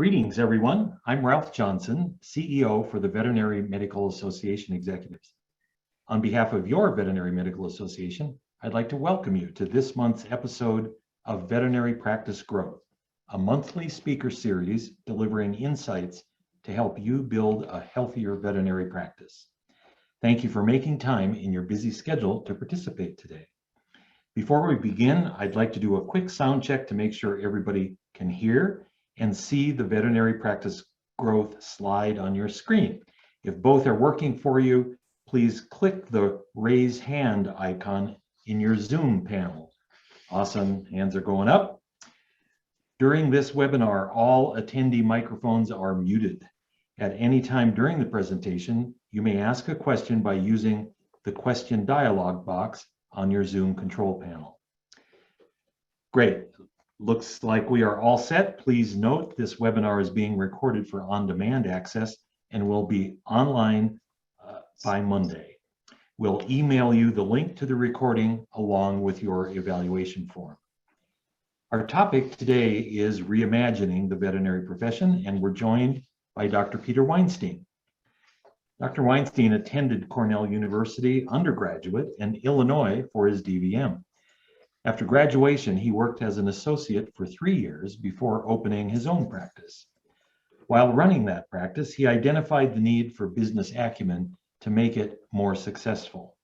Greetings, everyone. I'm Ralph Johnson, CEO for the Veterinary Medical Association Executives. On behalf of your Veterinary Medical Association, I'd like to welcome you to this month's episode of Veterinary Practice Growth, a monthly speaker series delivering insights to help you build a healthier veterinary practice. Thank you for making time in your busy schedule to participate today. Before we begin, I'd like to do a quick sound check to make sure everybody can hear and see the Veterinary Practice Growth slide on your screen. If both are working for you, please click the raise hand icon in your Zoom panel. Awesome, hands are going up. During this webinar, all attendee microphones are muted. At any time during the presentation, you may ask a question by using the question dialog box on your Zoom control panel. Great. Looks like we are all set. Please note this webinar is being recorded for on-demand access and will be online by Monday. We'll email you the link to the recording along with your evaluation form. Our topic today is reimagining the veterinary profession, and we're joined by Dr. Peter Weinstein. Dr. Weinstein attended Cornell University undergraduate in Illinois for his DVM. After graduation, he worked as an associate for 3 years before opening his own practice. While running that practice, he identified the need for business acumen to make it more successful.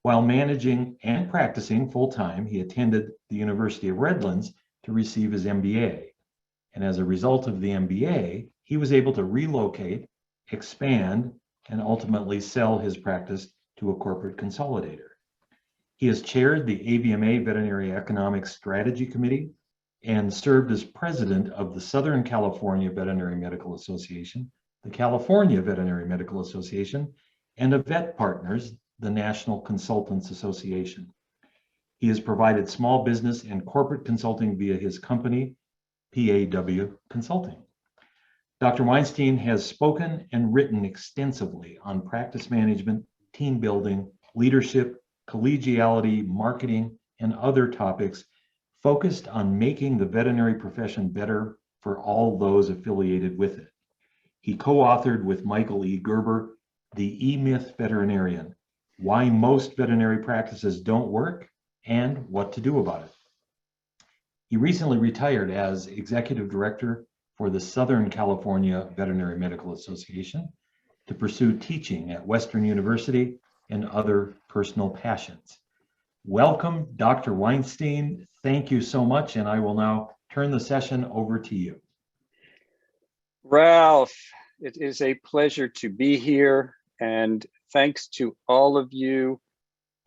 While managing and practicing full-time, he attended the University of Redlands to receive his MBA. And as a result of the MBA, he was able to relocate, expand, and ultimately sell his practice to a corporate consolidator. He has chaired the AVMA Veterinary Economics Strategy Committee and served as president of the Southern California Veterinary Medical Association, the California Veterinary Medical Association, and of Vet Partners, the National Consultants Association. He has provided small business and corporate consulting via his company, PAW Consulting. Dr. Weinstein has spoken and written extensively on practice management, team building, leadership, collegiality, marketing, and other topics focused on making the veterinary profession better for all those affiliated with it. He co-authored with Michael E. Gerber, The E-Myth Veterinarian, Why Most Veterinary Practices Don't Work and What to Do About it. He recently retired as executive director for the Southern California Veterinary Medical Association to pursue teaching at Western University and other personal passions. Welcome, Dr. Weinstein. Thank you so much, and I will now turn the session over to you. Ralph, it is a pleasure to be here, and thanks to all of you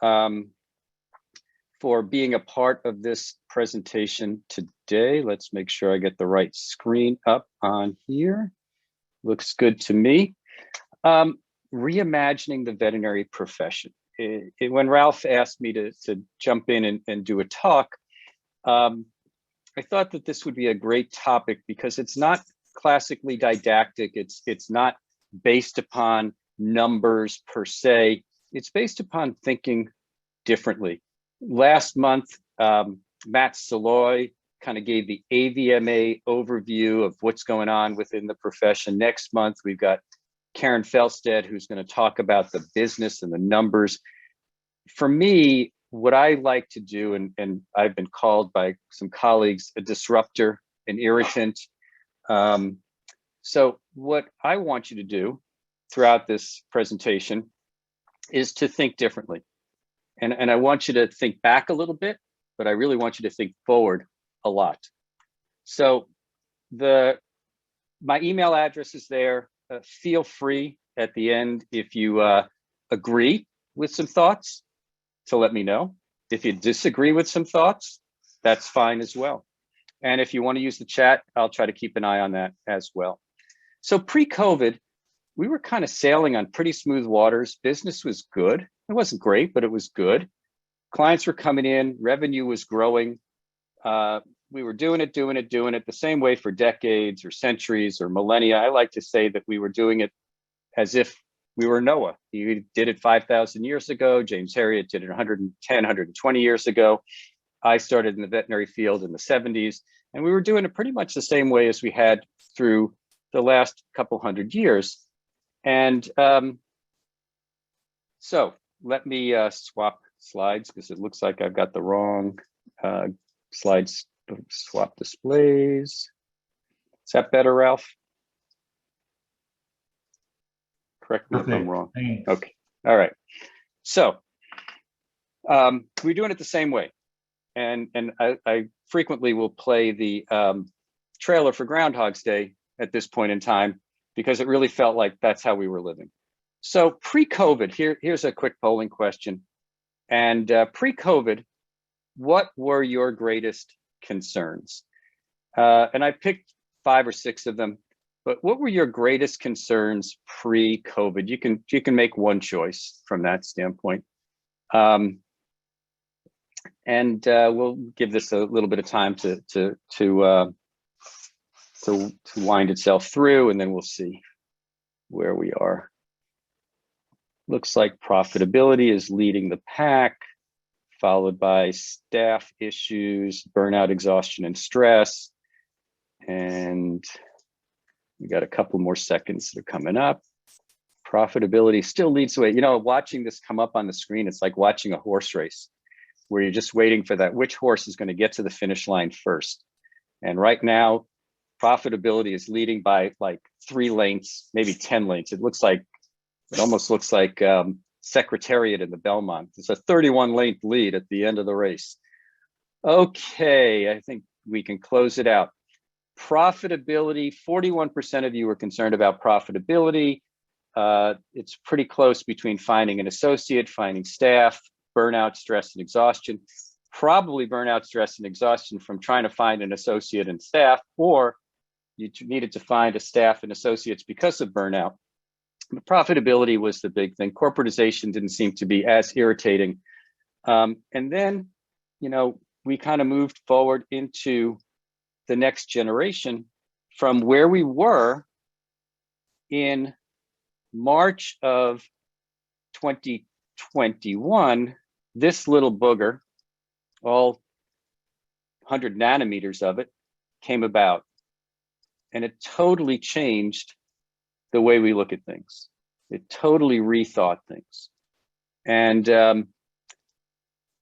for being a part of this presentation today. Let's make sure I get the right screen up on here. Looks good to me. Reimagining the veterinary profession. When Ralph asked me to jump in and do a talk, I thought that this would be a great topic because it's not classically didactic. It's not based upon numbers per se. It's based upon thinking differently. Last month, Matt Saloy kind of gave the AVMA overview of what's going on within the profession. Next month, we've got Karen Felstead, who's going to talk about the business and the numbers. For me, what I like to do, and I've been called by some colleagues a disruptor, an irritant. So what I want you to do throughout this presentation is to think differently. And I want you to think back a little bit, but I really want you to think forward a lot. So my email address is there. Feel free at the end, if you agree with some thoughts, to let me know. If you disagree with some thoughts, that's fine as well. And if you want to use the chat, I'll try to keep an eye on that as well. So pre-COVID, we were kind of sailing on pretty smooth waters. Business was good. It wasn't great, but it was good. Clients were coming in, revenue was growing. We were doing it the same way for decades or centuries or millennia. I like to say that we were doing it as if we were Noah. He did it 5,000 years ago. James Herriot did it 110, 120 years ago. I started in the veterinary field in the 70s. And we were doing it pretty much the same way as we had through the last couple hundred years. And so let me swap slides, because it looks like I've got the wrong slides. Swap displays. Is that better, Ralph? Correct me if I'm wrong. Thanks. Okay. All right. So we're doing it the same way. And I frequently will play the trailer for Groundhog's Day at this point in time, because it really felt like that's how we were living. So pre-COVID, here's a quick polling question. And pre-COVID, what were your greatest concerns? And I picked 5 or 6 of them, but what were your greatest concerns pre-COVID? You can make one choice from that standpoint. And we'll give this a little bit of time to wind itself through, and then we'll see where we are. Looks like profitability is leading the pack, followed by staff issues, burnout, exhaustion, and stress. And we got a couple more seconds that are coming up. Profitability still leads the way. You know, watching this come up on the screen, it's like watching a horse race, where you're just waiting for that, which horse is going to get to the finish line first. And right now, profitability is leading by like 3 lengths, maybe 10 lengths. It almost looks like Secretariat in the Belmont. It's a 31 length lead at the end of the race. Okay, I think we can close it out. Profitability, 41% of you were concerned about profitability. It's pretty close between finding an associate, finding staff, burnout, stress, and exhaustion. Probably burnout, stress, and exhaustion from trying to find an associate and staff, or you needed to find a staff and associates because of burnout. The profitability was the big thing. Corporatization didn't seem to be as irritating. And then, you know, we kind of moved forward into the next generation from where we were in March of 2021. This little booger, all 100 nanometers of it, came about. And it totally changed the way we look at things. It totally rethought things. And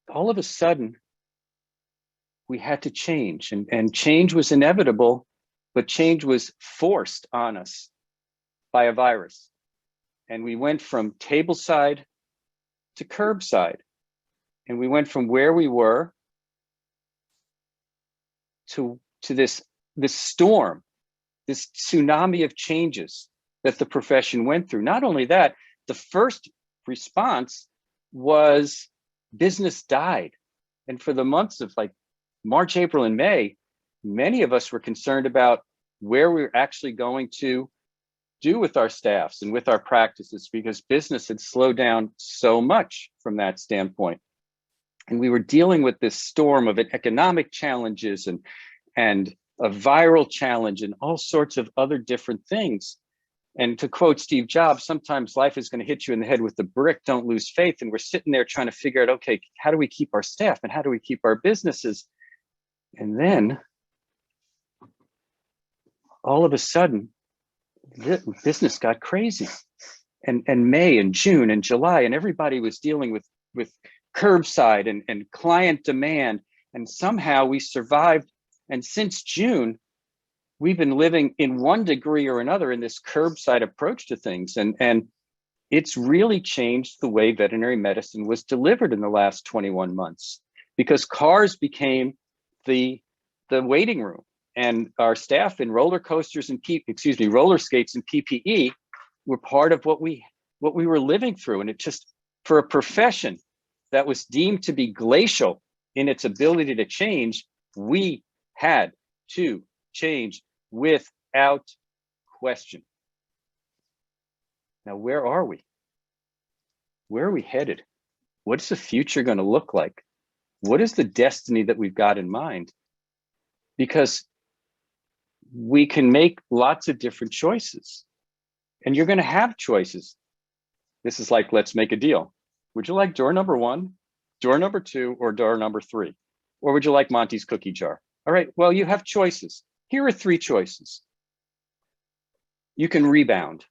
all of a sudden, we had to change. And change was inevitable, but change was forced on us by a virus. And we went from tableside to curbside. And we went from where we were to this storm, this tsunami of changes that the profession went through. Not only that, the first response was business died. And for the months of like March, April, and May, many of us were concerned about where we we're actually going to do with our staffs and with our practices, because business had slowed down so much from that standpoint. And we were dealing with this storm of economic challenges and a viral challenge and all sorts of other different things. And to quote Steve Jobs, sometimes life is going to hit you in the head with a brick, don't lose faith. And we're sitting there trying to figure out, okay, how do we keep our staff and how do we keep our businesses? And then all of a sudden, business got crazy. And May and June and July, and everybody was dealing with curbside and client demand. And somehow we survived. And since June, we've been living in one degree or another in this curbside approach to things. And it's really changed the way veterinary medicine was delivered in the last 21 months, because cars became the waiting room, and our staff in roller coasters and roller skates and PPE were part of what we were living through. And it just, for a profession that was deemed to be glacial in its ability to change, we had to change without question. Now, where are we? Where are we headed? What's the future going to look like? What is the destiny that we've got in mind? Because we can make lots of different choices, and you're going to have choices. This is like, let's make a deal. Would you like door number 1, door number 2, or door number 3? Or would you like Monty's cookie jar? All right, well, you have choices. Here are three choices. You can rebound.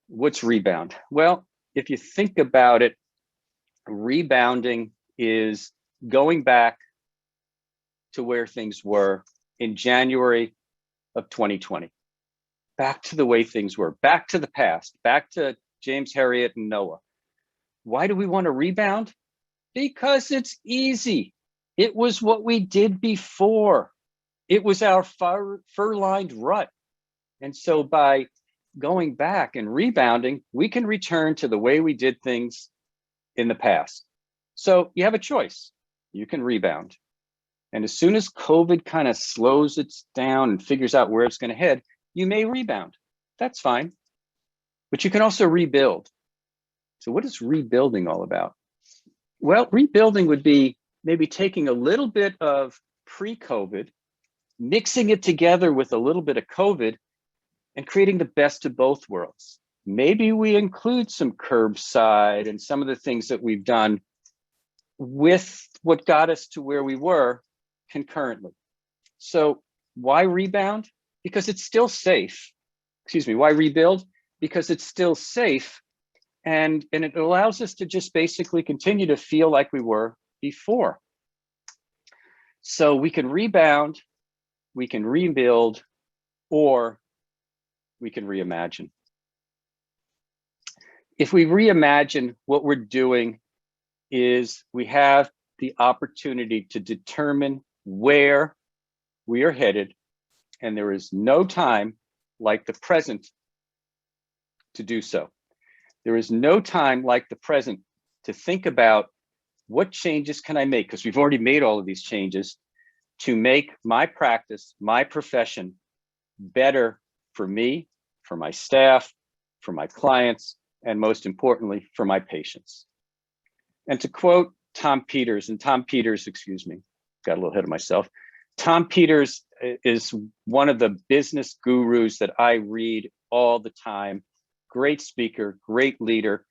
What's rebound? Well, if you think about it, rebounding is going back to where things were in January of 2020, back to the way things were, back to the past, back to James, Harriet, and Noah. Why do we want to rebound? Because it's easy. It was what we did before. It was our fur-lined rut. And so by going back and rebounding, we can return to the way we did things in the past. So you have a choice. You can rebound. And as soon as COVID kind of slows it down and figures out where it's going to head, you may rebound. That's fine. But you can also rebuild. So what is rebuilding all about? Well, rebuilding would be maybe taking a little bit of pre-COVID, mixing it together with a little bit of COVID, and creating the best of both worlds. Maybe we include some curbside and some of the things that we've done with what got us to where we were concurrently. So why rebound? Because it's still safe. Excuse me, why rebuild? Because it's still safe. And it allows us to just basically continue to feel like we were before. So we can rebound, we can rebuild, or we can reimagine. If we reimagine, what we're doing is we have the opportunity to determine where we are headed, and there is no time like the present to do so. There is no time like the present to think about what changes can I make, because we've already made all of these changes, to make my practice, my profession better for me, for my staff, for my clients, and most importantly, for my patients. And to quote Tom Peters, excuse me, got a little ahead of myself. Tom Peters is one of the business gurus that I read all the time. Great speaker, great leader.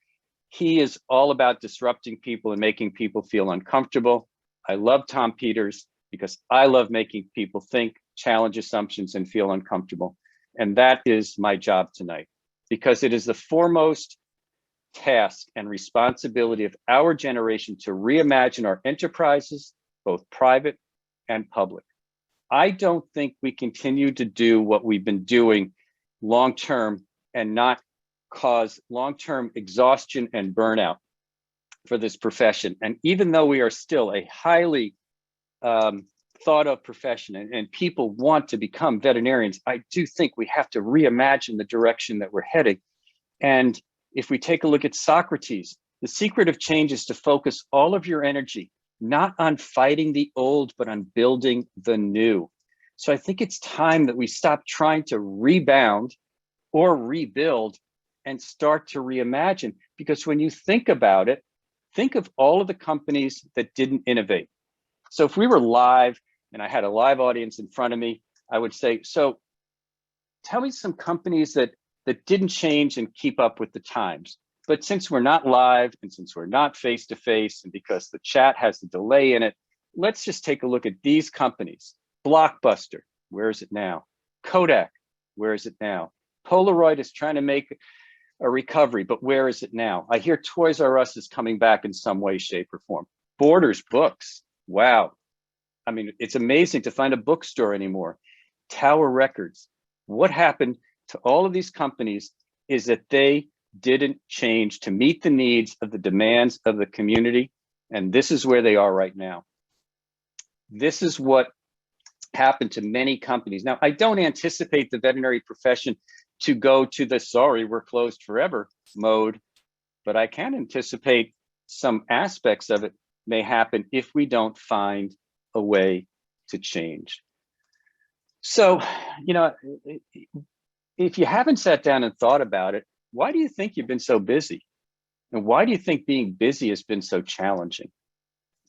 He is all about disrupting people and making people feel uncomfortable. I love Tom Peters because I love making people think, challenge assumptions, and feel uncomfortable. And that is my job tonight, because it is the foremost task and responsibility of our generation to reimagine our enterprises, both private and public. I don't think we continue to do what we've been doing long-term and not cause long-term exhaustion and burnout for this profession. And even though we are still a highly thought of profession and people want to become veterinarians, I do think we have to reimagine the direction that we're heading. And if we take a look at Socrates, the secret of change is to focus all of your energy, not on fighting the old, but on building the new. So I think it's time that we stop trying to rebound or rebuild and start to reimagine. Because when you think about it, think of all of the companies that didn't innovate. So if we were live and I had a live audience in front of me, I would say, so tell me some companies that didn't change and keep up with the times. But since we're not live and since we're not face-to-face, and because the chat has a delay in it, let's just take a look at these companies. Blockbuster, where is it now? Kodak, where is it now? Polaroid is trying to make a recovery, but where is it now? I hear Toys R Us is coming back in some way, shape, or form. Borders Books, wow. I mean, it's amazing to find a bookstore anymore. Tower Records. What happened to all of these companies is that they didn't change to meet the needs of the demands of the community. And this is where they are right now. This is what happened to many companies. Now, I don't anticipate the veterinary profession to go to the sorry, we're closed forever mode, but I can anticipate some aspects of it may happen if we don't find a way to change. So, you know, if you haven't sat down and thought about it, why do you think you've been so busy? And why do you think being busy has been so challenging?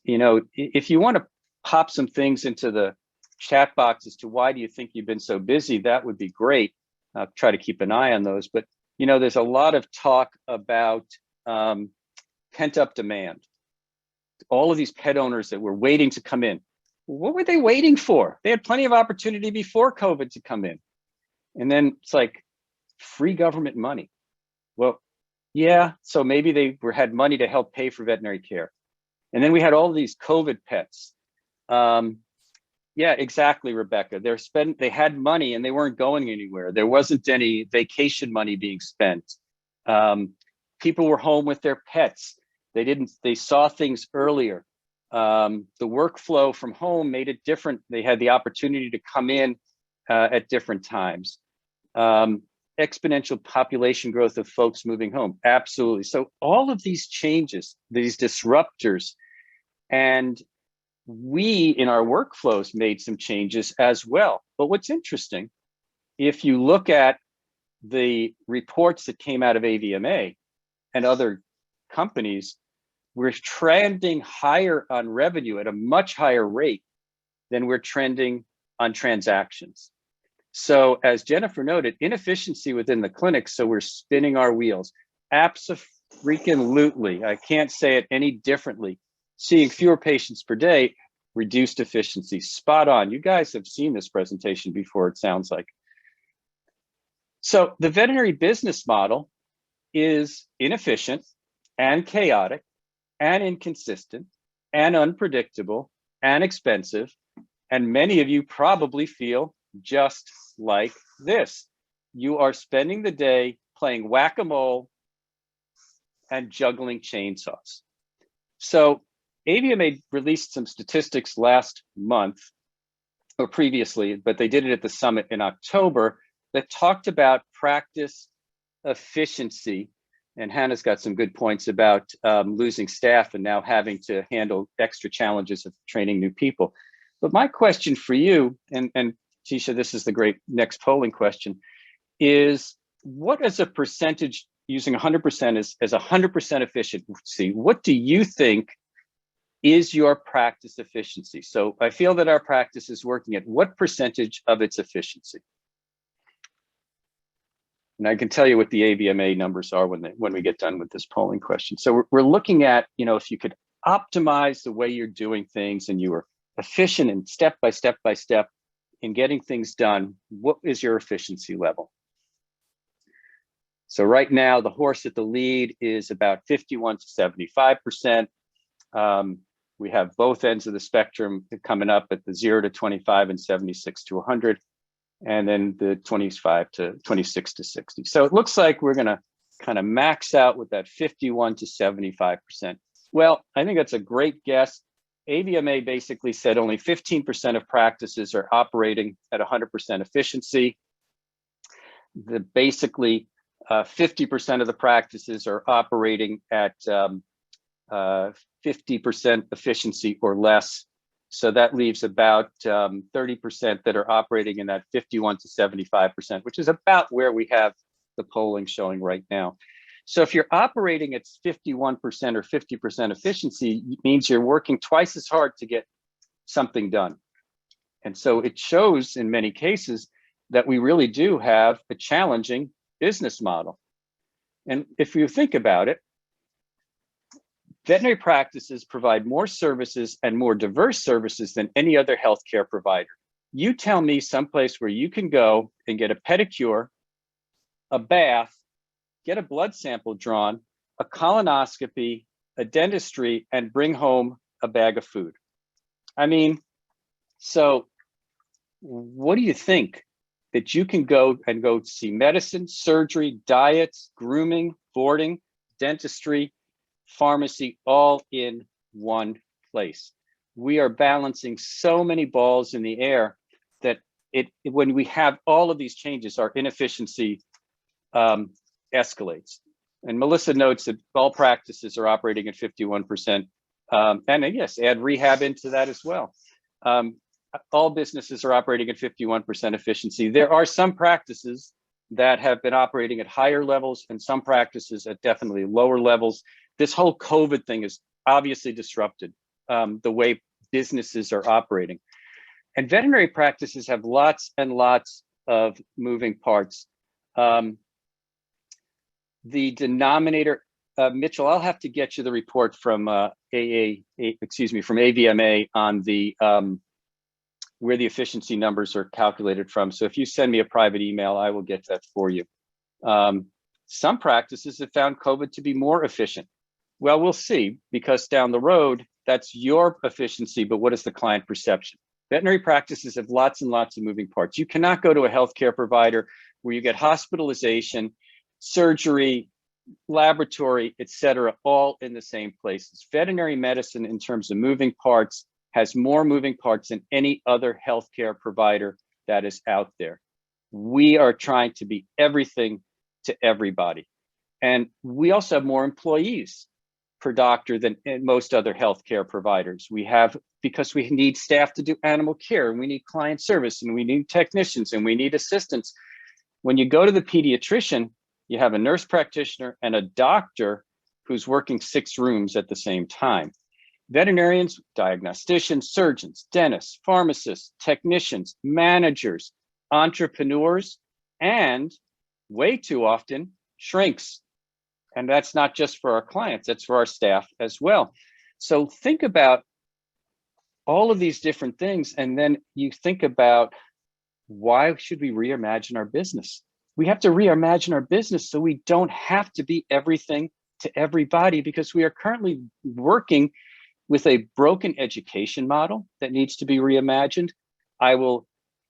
You know, if you want to pop some things into the chat box as to why do you think you've been so busy, that would be great. I'll try to keep an eye on those. But, you know, there's a lot of talk about pent up demand. All of these pet owners that were waiting to come in. what were they waiting for? They had plenty of opportunity before COVID to come in. And then it's like free government money. Well, yeah, so maybe they had money to help pay for veterinary care. And then we had all these COVID pets. Yeah, exactly, Rebecca. They had money and they weren't going anywhere. There wasn't any vacation money being spent. People were home with their pets. They saw things earlier. The workflow from home made it different. They had the opportunity to come in at different times. Exponential population growth of folks moving home. Absolutely. So all of these changes, these disruptors, and we in our workflows made some changes as well. But what's interesting, if you look at the reports that came out of AVMA and other companies, we're trending higher on revenue at a much higher rate than we're trending on transactions. So as Jennifer noted, inefficiency within the clinic, so we're spinning our wheels. Abso-freaking-lutely, I can't say it any differently. Seeing fewer patients per day, reduced efficiency, spot on. You guys have seen this presentation before, it sounds like. So the veterinary business model is inefficient and chaotic and inconsistent and unpredictable and expensive. And many of you probably feel just like this. You are spending the day playing whack-a-mole and juggling chainsaws. So AVMA released some statistics last month, or previously, but they did it at the summit in October, that talked about practice efficiency. And Hannah's got some good points about losing staff and now having to handle extra challenges of training new people. But my question for you, and Tisha, this is the great next polling question, is what is a percentage, using 100% as 100% efficiency, what do you think is your practice efficiency? So I feel that our practice is working at what percentage of its efficiency? And I can tell you what the AVMA numbers are when we get done with this polling question. So we're looking at, if you could optimize the way you're doing things and you were efficient and step by step in getting things done, what is your efficiency level? So right now, the horse at the lead is about 51 to 75%. We have both ends of the spectrum coming up at the 0 to 25 and 76 to 100, and then the 25 to 26 to 60. So it looks like we're gonna kind of max out with that 51 to 75%. Well, I think that's a great guess. AVMA basically said only 15% of practices are operating at 100% efficiency. Basically 50% of the practices are operating at 50% efficiency or less. So that leaves about 30% that are operating in that 51 to 75%, which is about where we have the polling showing right now. So if you're operating at 51% or 50% efficiency, it means you're working twice as hard to get something done. And so it shows in many cases that we really do have a challenging business model. And if you think about it, veterinary practices provide more services and more diverse services than any other healthcare provider. You tell me someplace where you can go and get a pedicure, a bath, get a blood sample drawn, a colonoscopy, a dentistry, and bring home a bag of food. I mean, so what do you think? That you can go see medicine, surgery, diets, grooming, boarding, dentistry, pharmacy, all in one place. We are balancing so many balls in the air that when we have all of these changes, our inefficiency escalates. And Melissa notes that all practices are operating at 51%. And yes, add rehab into that as well. All businesses are operating at 51% efficiency. There are some practices that have been operating at higher levels and some practices at definitely lower levels. This whole COVID thing has obviously disrupted the way businesses are operating. And veterinary practices have lots and lots of moving parts. The denominator, Mitchell, I'll have to get you the report from from AVMA on the where the efficiency numbers are calculated from. So if you send me a private email, I will get that for you. Some practices have found COVID to be more efficient. Well, we'll see, because down the road, that's your efficiency, but what is the client perception? Veterinary practices have lots and lots of moving parts. You cannot go to a healthcare provider where you get hospitalization, surgery, laboratory, et cetera, all in the same places. Veterinary medicine, in terms of moving parts, has more moving parts than any other healthcare provider that is out there. We are trying to be everything to everybody. And we also have more employees per doctor than most other healthcare providers. We have, because we need staff to do animal care, and we need client service, and we need technicians, and we need assistants. When you go to the pediatrician, you have a nurse practitioner and a doctor who's working 6 rooms at the same time. Veterinarians, diagnosticians, surgeons, dentists, pharmacists, technicians, managers, entrepreneurs, and way too often, shrinks. And that's not just for our clients, that's for our staff as well. So think about all of these different things, and then you think about, why should we reimagine our business? We have to reimagine our business so we don't have to be everything to everybody, because we are currently working with a broken education model that needs to be reimagined. I will,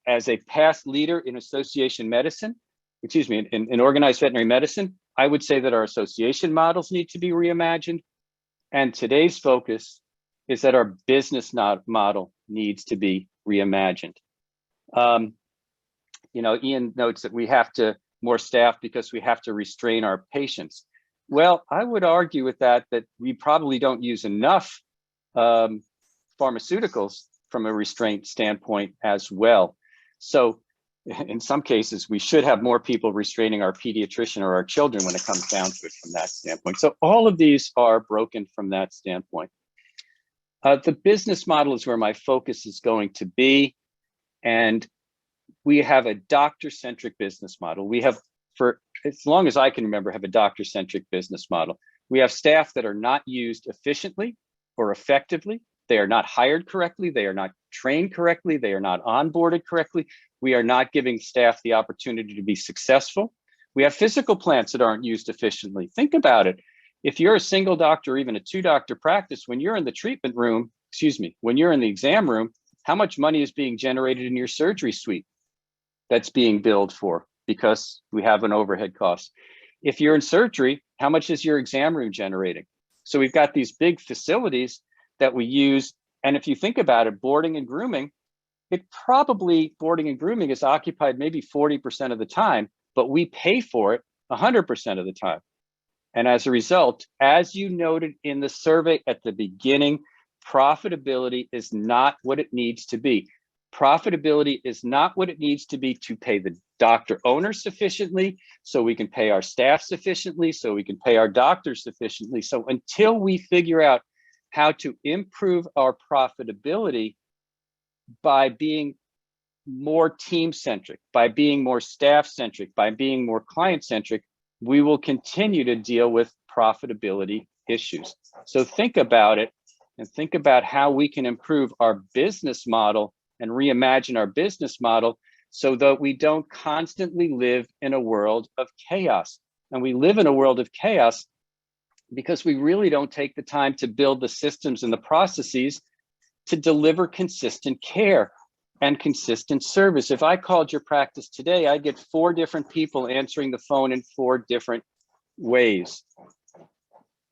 as a past leader in association medicine, in organized veterinary medicine, I would say that our association models need to be reimagined. And today's focus is that our business model needs to be reimagined. Ian notes that we have to more staff because we have to restrain our patients. Well, I would argue with that we probably don't use enough pharmaceuticals from a restraint standpoint as well. So in some cases, we should have more people restraining our pediatrician or our children when it comes down to it from that standpoint. So all of these are broken from that standpoint. The business model is where my focus is going to be. And we have a doctor-centric business model. We have, for as long as I can remember, have a doctor-centric business model. We have staff that are not used efficiently or effectively. They are not hired correctly. They are not trained correctly. They are not onboarded correctly. We are not giving staff the opportunity to be successful. We have physical plants that aren't used efficiently. Think about it. If you're a single doctor or even a 2-doctor practice, when you're in the treatment room, when you're in the exam room, how much money is being generated in your surgery suite that's being billed for, because we have an overhead cost? If you're in surgery, how much is your exam room generating? So we've got these big facilities that we use. And if you think about it, boarding and grooming is occupied maybe 40% of the time, but we pay for it 100% of the time. And as a result, as you noted in the survey at the beginning, profitability is not what it needs to be. Profitability is not what it needs to be to pay the doctor owner sufficiently, so we can pay our staff sufficiently, so we can pay our doctors sufficiently. So until we figure out how to improve our profitability by being more team-centric, by being more staff-centric, by being more client-centric, we will continue to deal with profitability issues. So think about it, and think about how we can improve our business model and reimagine our business model so that we don't constantly live in a world of chaos. And we live in a world of chaos because we really don't take the time to build the systems and the processes to deliver consistent care and consistent service. If I called your practice today, I'd get 4 different people answering the phone in 4 different ways.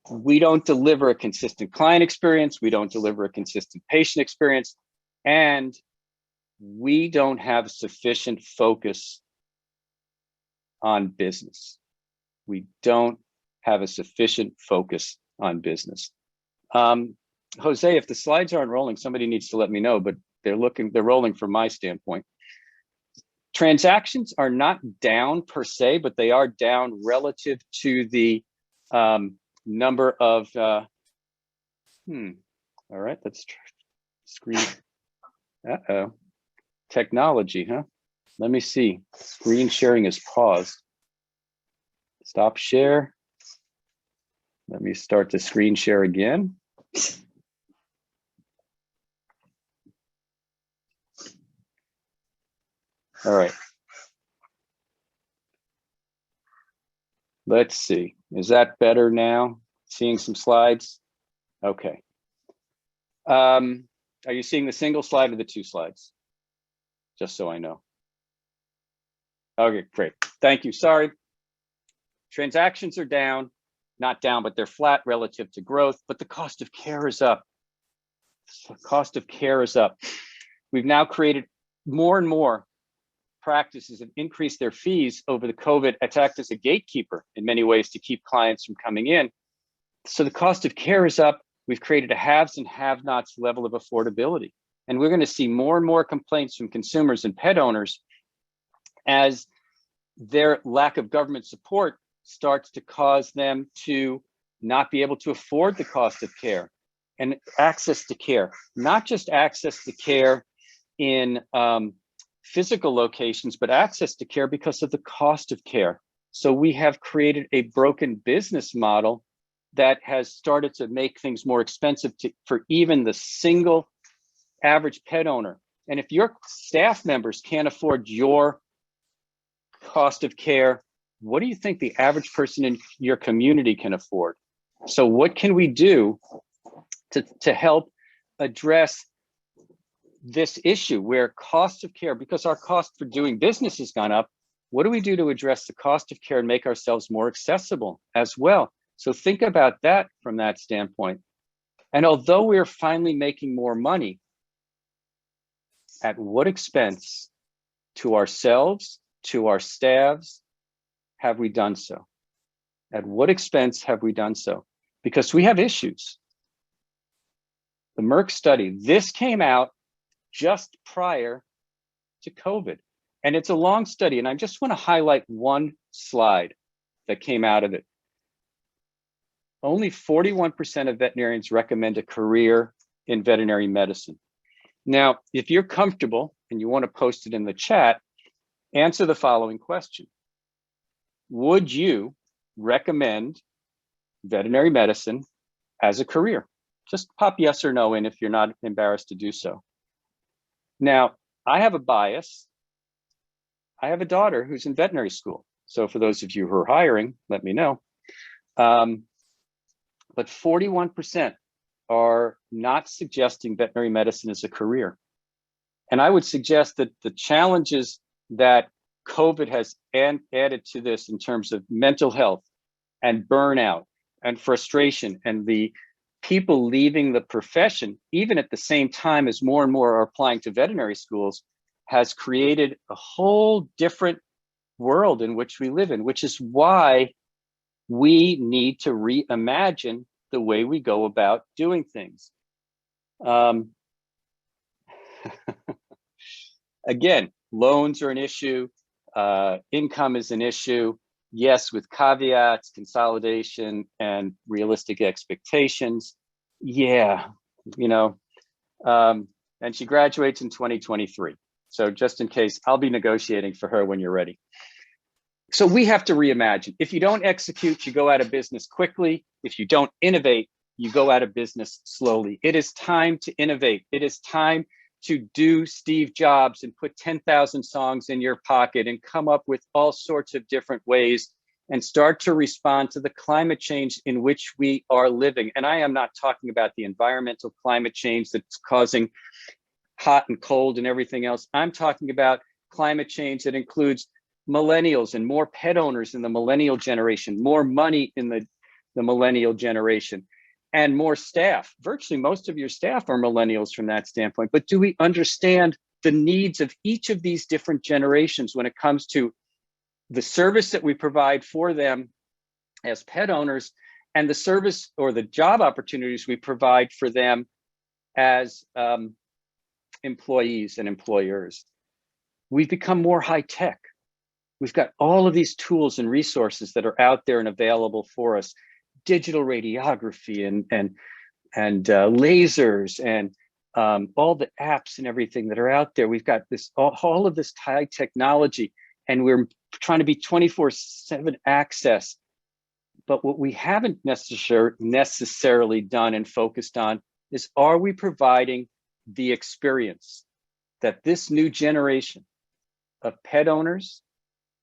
We don't deliver a consistent client experience. We don't deliver a consistent patient experience. And we don't have sufficient focus on business. We don't have a sufficient focus on business. Jose, if the slides aren't rolling, somebody needs to let me know, but they're rolling from my standpoint. Transactions are not down per se, but they are down relative to the number of, all right, let's screen, technology, huh? Let me see, screen sharing is paused. Stop share. Let me start the screen share again. All right. Let's see. Is that better now? Seeing some slides? Okay. Are you seeing the single slide or the two slides? Just so I know. Okay, great. Thank you. Sorry. Transactions are down, not down, but they're flat relative to growth, but the cost of care is up. The cost of care is up. We've now created more and more practices have increased their fees over the COVID. It's act as a gatekeeper in many ways to keep clients from coming in. So the cost of care is up. We've created a haves and have-nots level of affordability. And we're going to see more and more complaints from consumers and pet owners as their lack of government support starts to cause them to not be able to afford the cost of care and access to care, not just access to care in physical locations, but access to care because of the cost of care. So we have created a broken business model that has started to make things more expensive for even the single average pet owner. And if your staff members can't afford your cost of care, what do you think the average person in your community can afford? So what can we do to help address this issue where cost of care, because our cost for doing business has gone up, what do we do to address the cost of care and make ourselves more accessible as well? So think about that from that standpoint. And although we're finally making more money, at what expense to ourselves, to our staffs, have we done so? At what expense have we done so? Because we have issues. The Merck study, this came out just prior to COVID. And it's a long study. And I just want to highlight one slide that came out of it. Only 41% of veterinarians recommend a career in veterinary medicine. Now, if you're comfortable and you want to post it in the chat, answer the following question. Would you recommend veterinary medicine as a career? Just pop yes or no in if you're not embarrassed to do so. Now, I have a bias. I have a daughter who's in veterinary school. So for those of you who are hiring, let me know. But 41% are not suggesting veterinary medicine as a career. And I would suggest that the challenges that COVID has added to this in terms of mental health and burnout and frustration and the people leaving the profession, even at the same time as more and more are applying to veterinary schools, has created a whole different world in which we live in, which is why we need to reimagine the way we go about doing things. Again, loans are an issue. Income is an issue. Yes, with caveats, consolidation, and realistic expectations. Yeah, and she graduates in 2023. So just in case, I'll be negotiating for her when you're ready. So we have to reimagine. If you don't execute, you go out of business quickly. If you don't innovate, you go out of business slowly. It is time to innovate. It is time to do Steve Jobs and put 10,000 songs in your pocket and come up with all sorts of different ways and start to respond to the climate change in which we are living. And I am not talking about the environmental climate change that's causing hot and cold and everything else. I'm talking about climate change that includes millennials and more pet owners in the millennial generation, more money in the millennial generation, and more staff. Virtually most of your staff are millennials from that standpoint. But do we understand the needs of each of these different generations when it comes to the service that we provide for them as pet owners and the service or the job opportunities we provide for them as employees and employers? We've become more high tech. We've got all of these tools and resources that are out there and available for us. Digital radiography and lasers and all the apps and everything that are out there. We've got this all of this high technology, and we're trying to be 24/7 access. But what we haven't necessarily done and focused on is, are we providing the experience that this new generation of pet owners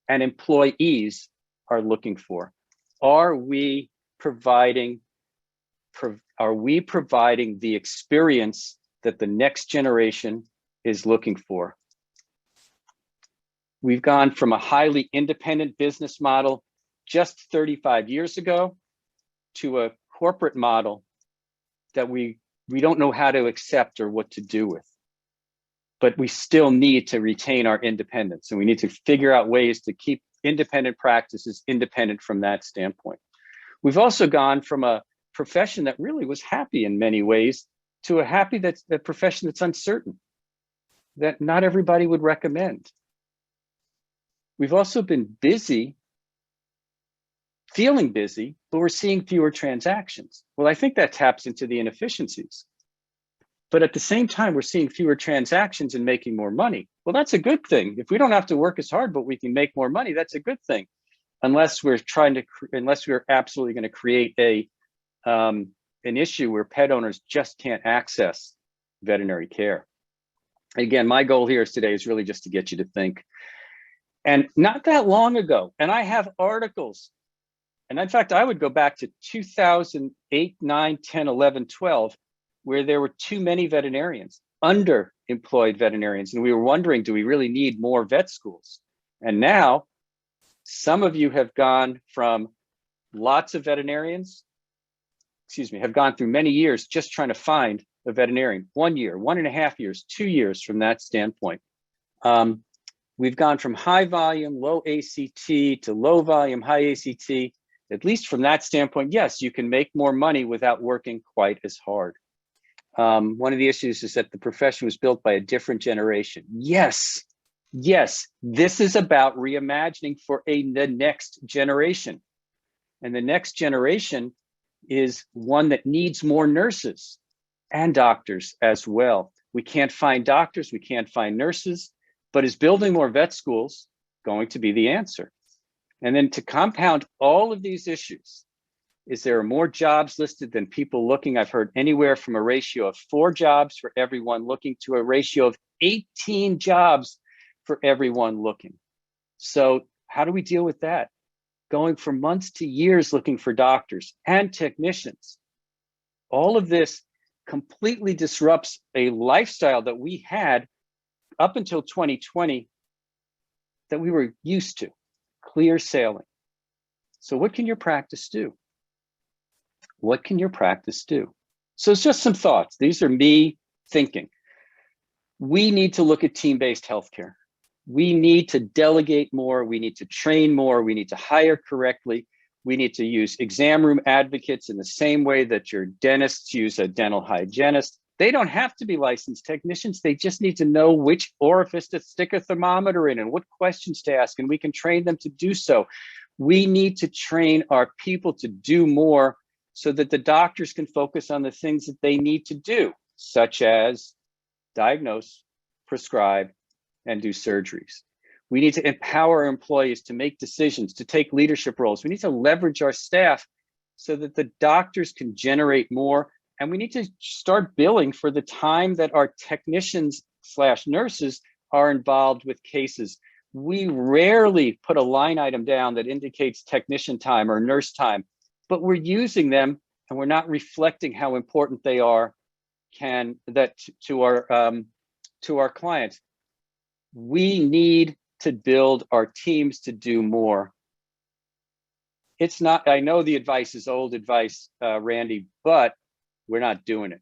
and employees are looking for. Are we providing the experience that the next generation is looking for? We've gone from a highly independent business model just 35 years ago to a corporate model that we don't know how to accept or what to do with. But we still need to retain our independence, and we need to figure out ways to keep independent practices independent from that standpoint. We've also gone from a profession that really was happy in many ways to a profession that's uncertain, that not everybody would recommend. We've also been busy, feeling busy, but we're seeing fewer transactions. Well, I think that taps into the inefficiencies. But at the same time, we're seeing fewer transactions and making more money. Well, that's a good thing. If we don't have to work as hard, but we can make more money, that's a good thing. Unless we're absolutely going to create an issue where pet owners just can't access veterinary care. Again, my goal here today is really just to get you to think. And not that long ago, and I have articles, and in fact, I would go back to 2008, 9, 10, 11, 12, where there were too many veterinarians, underemployed veterinarians. And we were wondering, do we really need more vet schools? And now, some of you have gone from lots of veterinarians, have gone through many years just trying to find a veterinarian. 1 year, 1.5 years, 2 years from that standpoint. We've gone from high volume, low ACT to low volume, high ACT. At least from that standpoint, yes, you can make more money without working quite as hard. One of the issues is that the profession was built by a different generation. Yes, this is about reimagining for the next generation. And the next generation is one that needs more nurses and doctors as well. We can't find doctors, we can't find nurses, but is building more vet schools going to be the answer? And then to compound all of these issues, is there more jobs listed than people looking? I've heard anywhere from a ratio of 4 jobs for everyone looking to a ratio of 18 jobs for everyone looking. So how do we deal with that? Going from months to years looking for doctors and technicians. All of this completely disrupts a lifestyle that we had up until 2020 that we were used to, clear sailing. So what can your practice do? What can your practice do? So it's just some thoughts. These are me thinking. We need to look at team-based healthcare. We need to delegate more. We need to train more. We need to hire correctly. We need to use exam room advocates in the same way that your dentists use a dental hygienist. They don't have to be licensed technicians. They just need to know which orifice to stick a thermometer in and what questions to ask, and we can train them to do so. We need to train our people to do more so that the doctors can focus on the things that they need to do, such as diagnose, prescribe, and do surgeries. We need to empower our employees to make decisions, to take leadership roles. We need to leverage our staff so that the doctors can generate more. And we need to start billing for the time that our technicians/nurses are involved with cases. We rarely put a line item down that indicates technician time or nurse time, but we're using them and we're not reflecting how important they are to our clients. We need to build our teams to do more. It's not, I know the advice is old advice, Randy, but we're not doing it.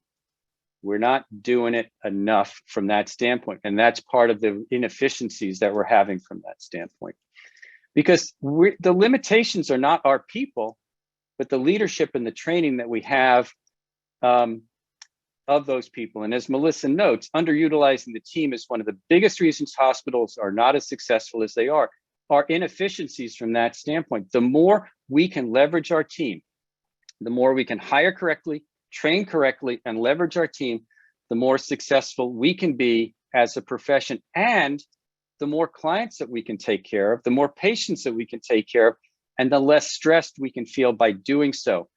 We're not doing it enough from that standpoint. And that's part of the inefficiencies that we're having from that standpoint. Because the limitations are not our people, but the leadership and the training that we have of those people. And as Melissa notes, underutilizing the team is one of the biggest reasons hospitals are not as successful as they are. Our inefficiencies from that standpoint. The more we can leverage our team, the more we can hire correctly, train correctly, and leverage our team, the more successful we can be as a profession, and the more clients that we can take care of, the more patients that we can take care of, and the less stressed we can feel by doing so.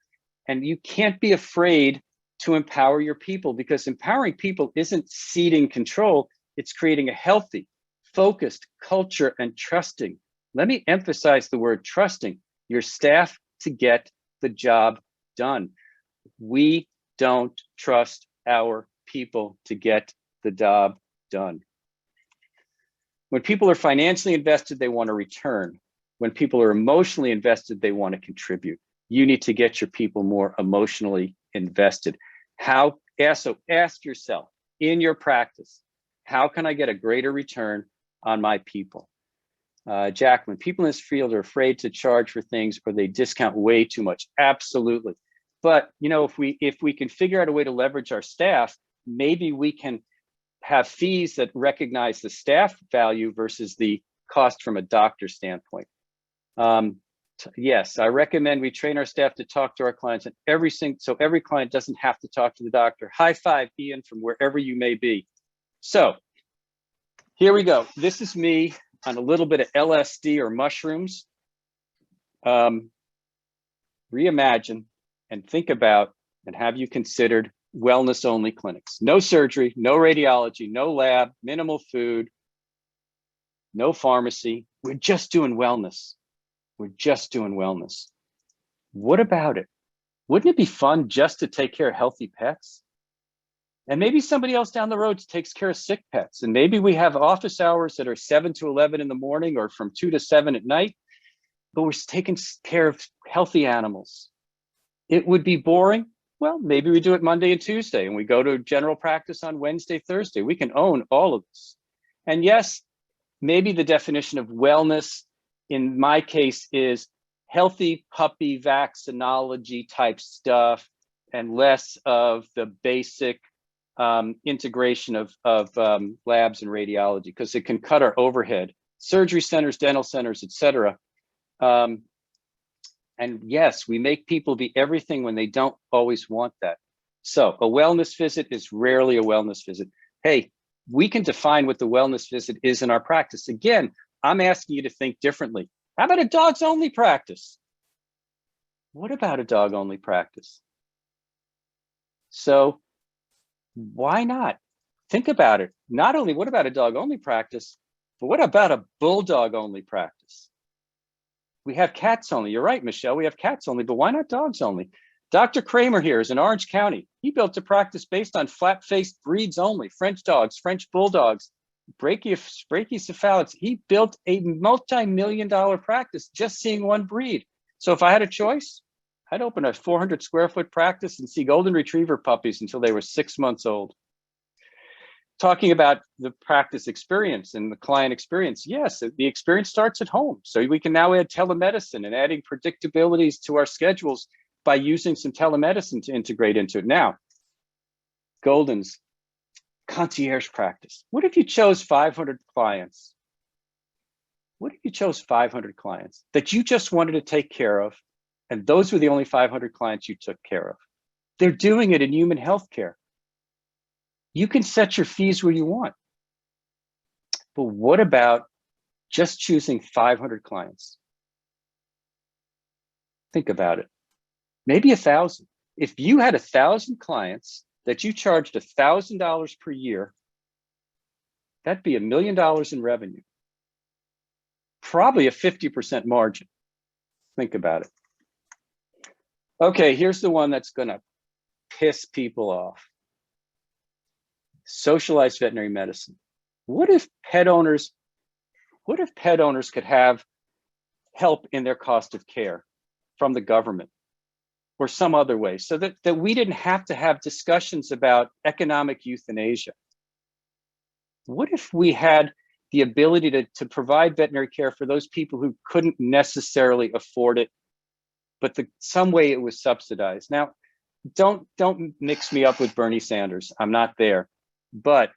And you can't be afraid to empower your people, because empowering people isn't ceding control, it's creating a healthy, focused culture and trusting. Let me emphasize the word trusting your staff to get the job done. We don't trust our people to get the job done. When people are financially invested, they want to return. When people are emotionally invested, they want to contribute. You need to get your people more emotionally invested. So ask yourself in your practice, how can I get a greater return on my people? Jack, when people in this field are afraid to charge for things or they discount way too much, absolutely. But if we can figure out a way to leverage our staff, maybe we can have fees that recognize the staff value versus the cost from a doctor standpoint. Yes, I recommend we train our staff to talk to our clients and so every client doesn't have to talk to the doctor. High five, Ian, from wherever you may be. So here we go. This is me on a little bit of LSD or mushrooms. Reimagine and think about, and have you considered wellness only clinics? No surgery, no radiology, no lab, minimal food, no pharmacy. We're just doing wellness. We're just doing wellness. What about it? Wouldn't it be fun just to take care of healthy pets? And maybe somebody else down the road takes care of sick pets. And maybe we have office hours that are 7 to 11 in the morning or from 2 to 7 at night, but we're taking care of healthy animals. It would be boring. Well, maybe we do it Monday and Tuesday and we go to general practice on Wednesday, Thursday. We can own all of this. And yes, maybe the definition of wellness in my case is healthy puppy vaccinology type stuff and less of the basic integration of labs and radiology, because it can cut our overhead, surgery centers, dental centers, et cetera. And yes, we make people be everything when they don't always want that. So a wellness visit is rarely a wellness visit. Hey, we can define what the wellness visit is in our practice. Again, I'm asking you to think differently. How about a dogs only practice? What about a dog only practice? So why not? Think about it. Not only what about a dog only practice, but what about a bulldog only practice? We have cats only. You're right, Michelle. We have cats only, but why not dogs only? Dr. Kramer here is in Orange County. He built a practice based on flat-faced breeds only, French dogs, French bulldogs, brachycephalics. He built a multi-million-dollar practice just seeing one breed. So if I had a choice, I'd open a 400 square foot practice and see golden retriever puppies until they were 6 months old. Talking about the practice experience and the client experience, yes, the experience starts at home. So we can now add telemedicine and adding predictabilities to our schedules by using some telemedicine to integrate into it. Now, Golden's concierge practice. What if you chose 500 clients? What if you chose 500 clients that you just wanted to take care of? And those were the only 500 clients you took care of. They're doing it in human healthcare. You can set your fees where you want. But what about just choosing 500 clients? Think about it. Maybe 1,000. If you had 1,000 clients that you charged $1,000 per year, that'd be $1 million in revenue. Probably a 50% margin. Think about it. Okay, here's the one that's gonna piss people off. Socialized veterinary medicine. What if pet owners could have help in their cost of care from the government or some other way, so that we didn't have to have discussions about economic euthanasia? What if we had the ability to provide veterinary care for those people who couldn't necessarily afford it, but some way it was subsidized? Now, don't mix me up with Bernie Sanders. I'm not there. But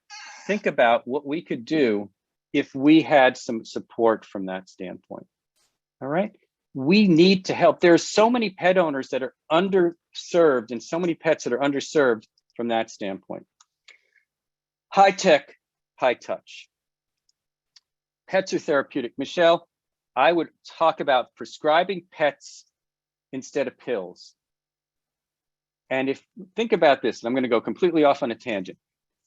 think about what we could do if we had some support from that standpoint. All right. We need to help. There's so many pet owners that are underserved and so many pets that are underserved from that standpoint. High tech, high touch. Pets are therapeutic. Michelle, I would talk about prescribing pets instead of pills. And think about this, and I'm going to go completely off on a tangent.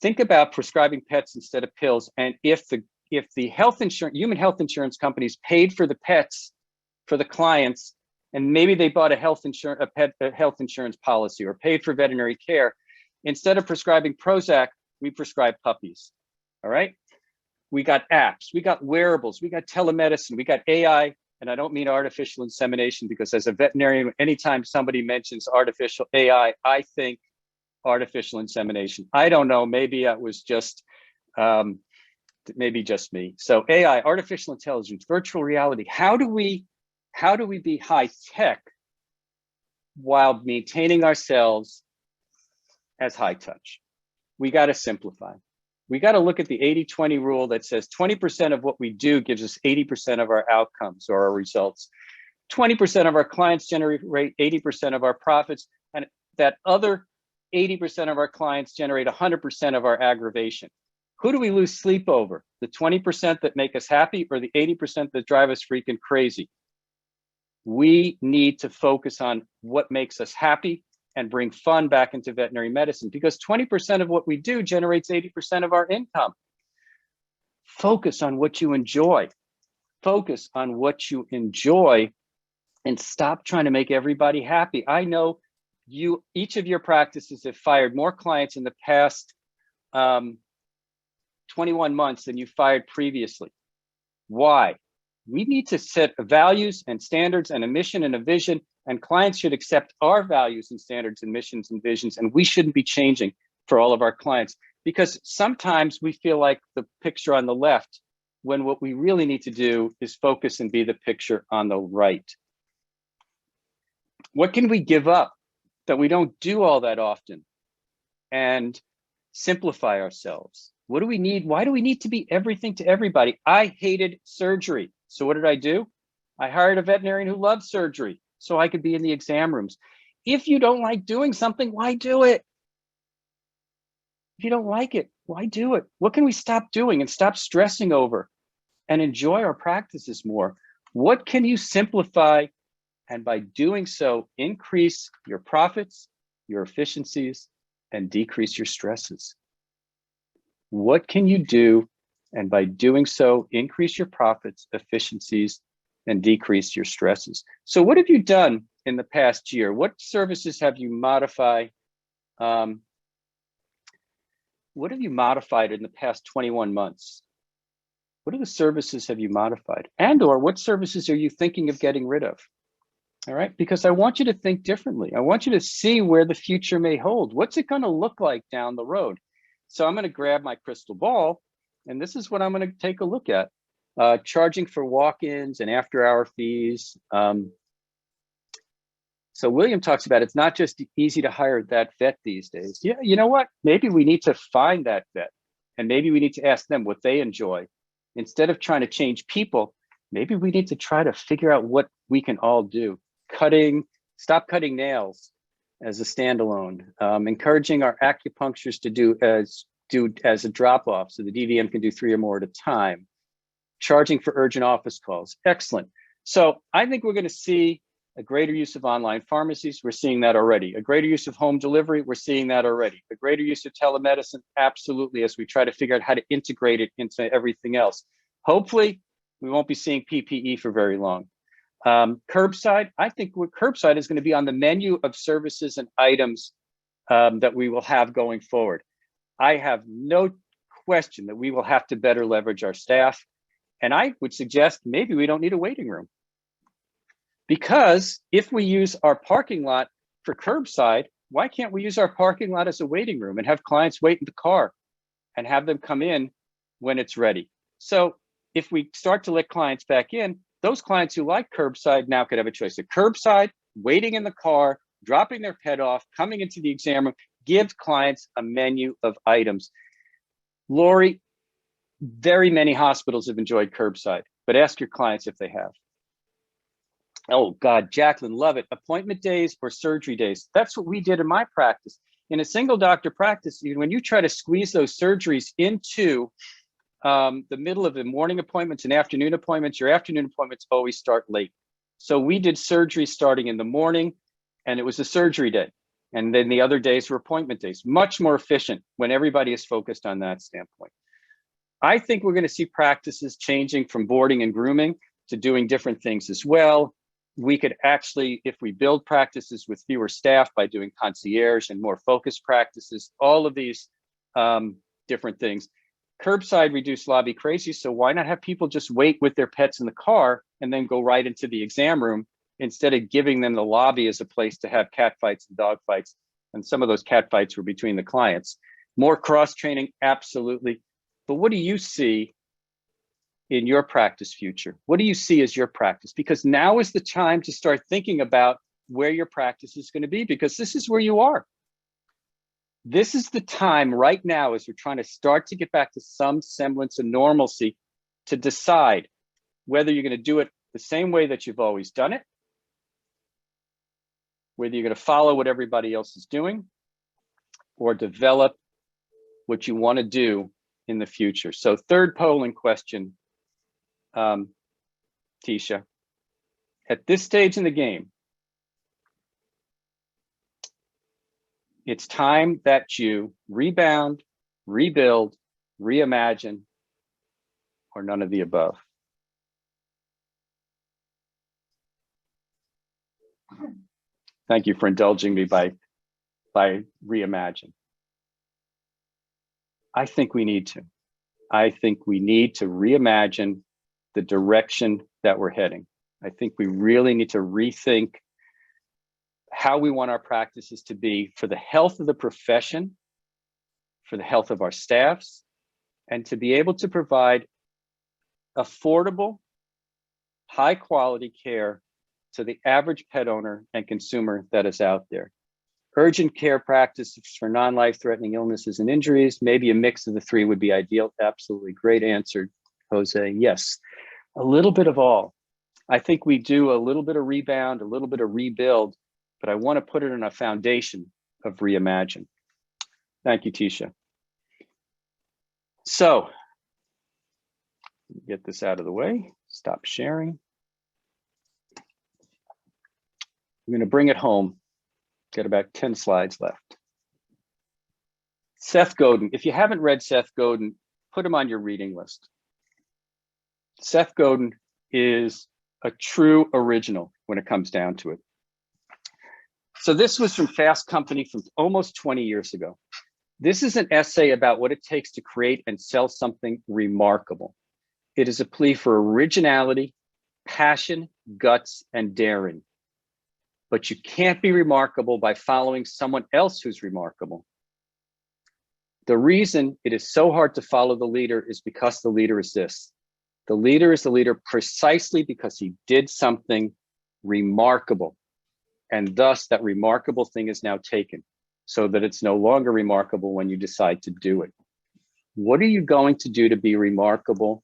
Think about prescribing pets instead of pills, and if if the human health insurance companies paid for the pets for the clients, and maybe they bought a health insurance policy or paid for veterinary care, instead of prescribing Prozac, we prescribe puppies. All right. We got apps, we got wearables, we got telemedicine, we got AI. And I don't mean artificial insemination, because as a veterinarian, anytime somebody mentions artificial AI, I think artificial insemination. I don't know, maybe it was just, maybe just me. So AI, artificial intelligence, virtual reality. How do we be high tech while maintaining ourselves as high touch? We got to simplify. We got to look at the 80-20 rule that says 20% of what we do gives us 80% of our outcomes or our results. 20% of our clients generate 80% of our profits, and that other 80% of our clients generate 100% of our aggravation. Who do we lose sleep over? The 20% that make us happy, or the 80% that drive us freaking crazy? We need to focus on what makes us happy and bring fun back into veterinary medicine, because 20% of what we do generates 80% of our income. Focus on what you enjoy. Focus on what you enjoy and stop trying to make everybody happy. I know each of your practices have fired more clients in the past 21 months than you fired previously. Why? We need to set values and standards and a mission and a vision, and clients should accept our values and standards and missions and visions, and we shouldn't be changing for all of our clients, because sometimes we feel like the picture on the left, when what we really need to do is focus and be the picture on the right. What can we give up that we don't do all that often and simplify ourselves? What do we need? Why do we need to be everything to everybody? I hated surgery. So what did I do? I hired a veterinarian who loved surgery so I could be in the exam rooms. If you don't like doing something, why do it? If you don't like it, why do it? What can we stop doing and stop stressing over and enjoy our practices more? What can you simplify, and by doing so, increase your profits, your efficiencies, and decrease your stresses? What can you do, and by doing so, increase your profits, efficiencies, and decrease your stresses? So what have you done in the past year? What services have you modified? What have you modified in the past 21 months? What are the services have you modified? And/or what services are you thinking of getting rid of? All right, because I want you to think differently. I want you to see where the future may hold. What's it going to look like down the road? So I'm going to grab my crystal ball, and this is what I'm going to take a look at. Charging for walk-ins and after-hour fees. So William talks about it's not just easy to hire that vet these days. Yeah, you know what? Maybe we need to find that vet, and maybe we need to ask them what they enjoy. Instead of trying to change people, maybe we need to try to figure out what we can all do. Stop cutting nails as a standalone. Encouraging our acupuncturists to do as a drop-off, so the DVM can do 3 or more at a time. Charging for urgent office calls. Excellent. So I think we're going to see a greater use of online pharmacies. We're seeing that already. A greater use of home delivery. We're seeing that already. A greater use of telemedicine. Absolutely, as we try to figure out how to integrate it into everything else. Hopefully, we won't be seeing PPE for very long. Curbside. I think curbside is going to be on the menu of services and items that we will have going forward. I have no question that we will have to better leverage our staff. And I would suggest maybe we don't need a waiting room. Because if we use our parking lot for curbside, why can't we use our parking lot as a waiting room and have clients wait in the car and have them come in when it's ready? So if we start to let clients back in, those clients who like curbside now could have a choice of curbside, waiting in the car, dropping their pet off, coming into the exam room. Give clients a menu of items. Lori, very many hospitals have enjoyed curbside, but ask your clients if they have. Oh God, Jacqueline, love it. Appointment days or surgery days. That's what we did in my practice. In a single doctor practice, when you try to squeeze those surgeries into the middle of the morning appointments and afternoon appointments, your afternoon appointments always start late. So we did surgery starting in the morning, and it was a surgery day. And then the other days were appointment days. Much more efficient when everybody is focused on that standpoint. I think we're going to see practices changing from boarding and grooming to doing different things as well. We could actually, if we build practices with fewer staff by doing concierge and more focused practices, all of these different things. Curbside reduced lobby crazy, so why not have people just wait with their pets in the car and then go right into the exam room instead of giving them the lobby as a place to have cat fights and dog fights? And some of those cat fights were between the clients. More cross-training, absolutely. But what do you see in your practice future? What do you see as your practice? Because now is the time to start thinking about where your practice is going to be, because this is where you are. This is the time right now, as we're trying to start to get back to some semblance of normalcy, to decide whether you're going to do it the same way that you've always done it, whether you're going to follow what everybody else is doing, or develop what you want to do in the future. So third polling question, Tisha, at this stage in the game, it's time that you rebound, rebuild, reimagine, or none of the above. Thank you for indulging me by reimagine. I think we need to. I think we need to reimagine the direction that we're heading. I think we really need to rethink how we want our practices to be for the health of the profession, for the health of our staffs, and to be able to provide affordable, high quality care to the average pet owner and consumer that is out there. Urgent care practices for non-life-threatening illnesses and injuries, maybe a mix of the three would be ideal. Absolutely, great answer, Jose. Yes, a little bit of all. I think we do a little bit of rebound, a little bit of rebuild, but I want to put it in a foundation of reimagine. Thank you, Tisha. So, get this out of the way, stop sharing. I'm going to bring it home. Got about 10 slides left. Seth Godin. If you haven't read Seth Godin, put him on your reading list. Seth Godin is a true original when it comes down to it. So this was from Fast Company from almost 20 years ago. This is an essay about what it takes to create and sell something remarkable. It is a plea for originality, passion, guts, and daring. But you can't be remarkable by following someone else who's remarkable. The reason it is so hard to follow the leader is because the leader is this. The leader is the leader precisely because he did something remarkable. And thus that remarkable thing is now taken so that it's no longer remarkable when you decide to do it. What are you going to do to be remarkable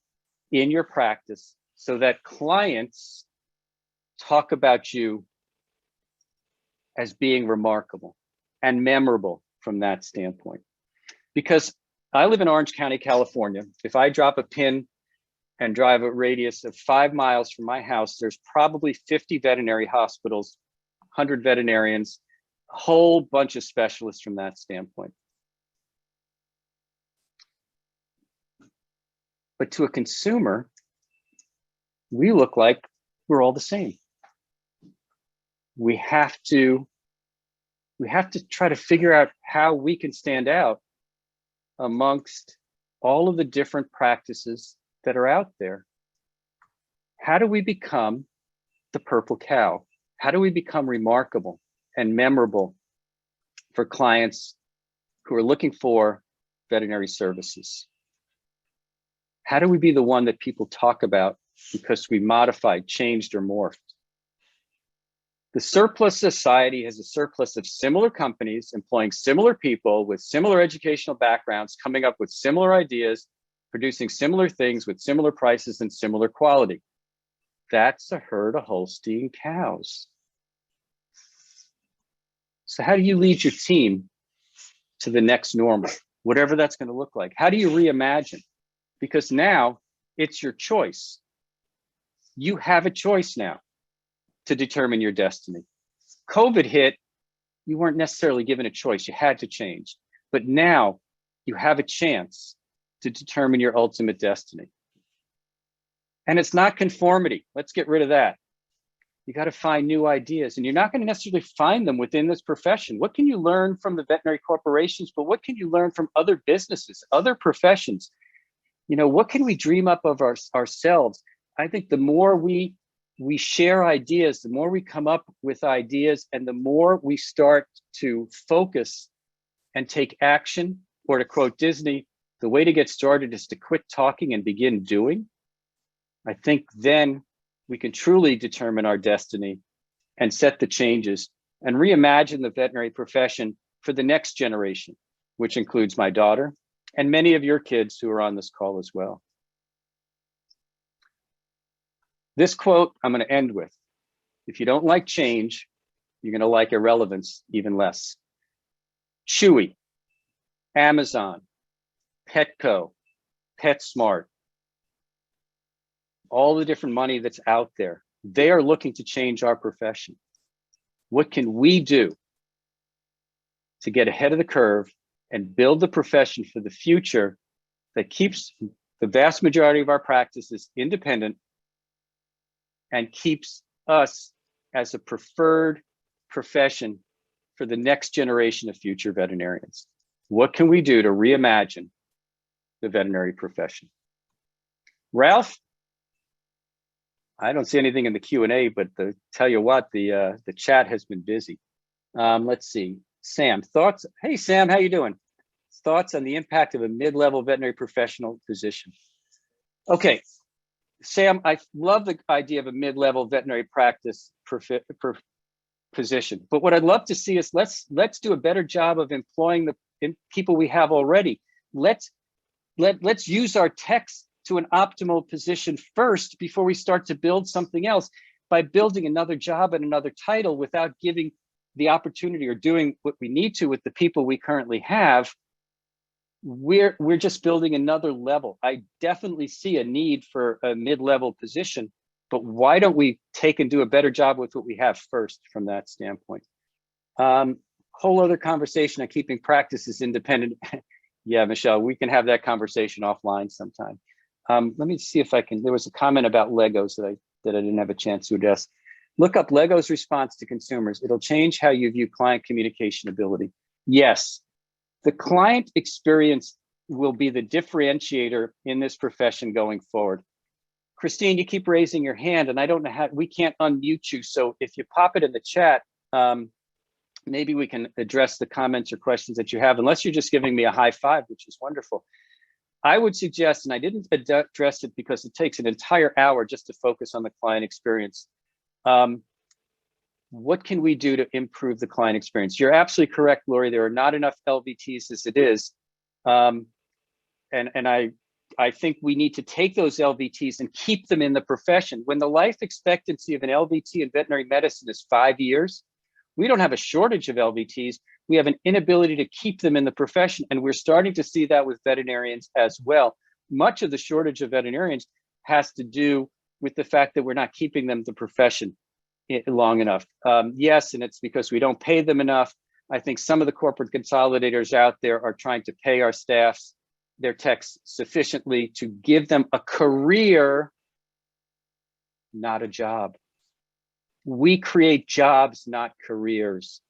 in your practice so that clients talk about you as being remarkable and memorable from that standpoint? Because I live in Orange County, California. If I drop a pin and drive a radius of 5 miles from my house, there's probably 50 veterinary hospitals, 100 veterinarians, a whole bunch of specialists from that standpoint. But to a consumer, we look like we're all the same. We have to try to figure out how we can stand out amongst all of the different practices that are out there. How do we become the purple cow? How do we become remarkable and memorable for clients who are looking for veterinary services? How do we be the one that people talk about because we modified, changed, or morphed? The surplus society has a surplus of similar companies employing similar people with similar educational backgrounds, coming up with similar ideas, producing similar things with similar prices and similar quality. That's a herd of Holstein cows. So how do you lead your team to the next normal, whatever that's going to look like? How do you reimagine? Because now it's your choice. You have a choice now to determine your destiny. COVID hit, you weren't necessarily given a choice, you had to change. But now you have a chance to determine your ultimate destiny. And it's not conformity. Let's get rid of that. You got to find new ideas, and you're not going to necessarily find them within this profession. What can you learn from the veterinary corporations, but what can you learn from other businesses, other professions? You know, what can we dream up of ourselves? I think the more we share ideas, the more we come up with ideas, and the more we start to focus and take action, or to quote Disney, the way to get started is to quit talking and begin doing. I think then we can truly determine our destiny and set the changes and reimagine the veterinary profession for the next generation, which includes my daughter and many of your kids who are on this call as well. This quote I'm going to end with: if you don't like change, you're going to like irrelevance even less. Chewy, Amazon, Petco, PetSmart, all the different money that's out there, they are looking to change our profession. What can we do to get ahead of the curve and build the profession for the future that keeps the vast majority of our practices independent and keeps us as a preferred profession for the next generation of future veterinarians? What can we do to reimagine the veterinary profession? Ralph, I don't see anything in the Q&A, but tell you what, the chat has been busy. Let's see, Sam, thoughts? Hey, Sam, how you doing? Thoughts on the impact of a mid-level veterinary professional position? Okay, Sam, I love the idea of a mid-level veterinary practice position, but what I'd love to see is let's do a better job of employing the people we have already. Let's use our techs to an optimal position first before we start to build something else. By building another job and another title without giving the opportunity or doing what we need to with the people we currently have, we're just building another level. I definitely see a need for a mid-level position, but why don't we take and do a better job with what we have first from that standpoint? Whole other conversation on keeping practices independent. Yeah, Michelle, we can have that conversation offline sometime. Let me see if I can. There was a comment about Legos that I didn't have a chance to address. Look up Lego's response to consumers. It'll change how you view client communication ability. Yes, the client experience will be the differentiator in this profession going forward. Christine, you keep raising your hand, and I don't know how, we can't unmute you. So if you pop it in the chat, maybe we can address the comments or questions that you have, unless you're just giving me a high five, which is wonderful. I would suggest, and I didn't address it because it takes an entire hour just to focus on the client experience. What can we do to improve the client experience? You're absolutely correct, Lori. There are not enough LVTs as it is. And I think we need to take those LVTs and keep them in the profession. When the life expectancy of an LVT in veterinary medicine is 5 years, we don't have a shortage of LVTs. We have an inability to keep them in the profession. And we're starting to see that with veterinarians as well. Much of the shortage of veterinarians has to do with the fact that we're not keeping them in the profession long enough. Yes, and it's because we don't pay them enough. I think some of the corporate consolidators out there are trying to pay our staffs, their techs, sufficiently to give them a career, not a job. We create jobs, not careers.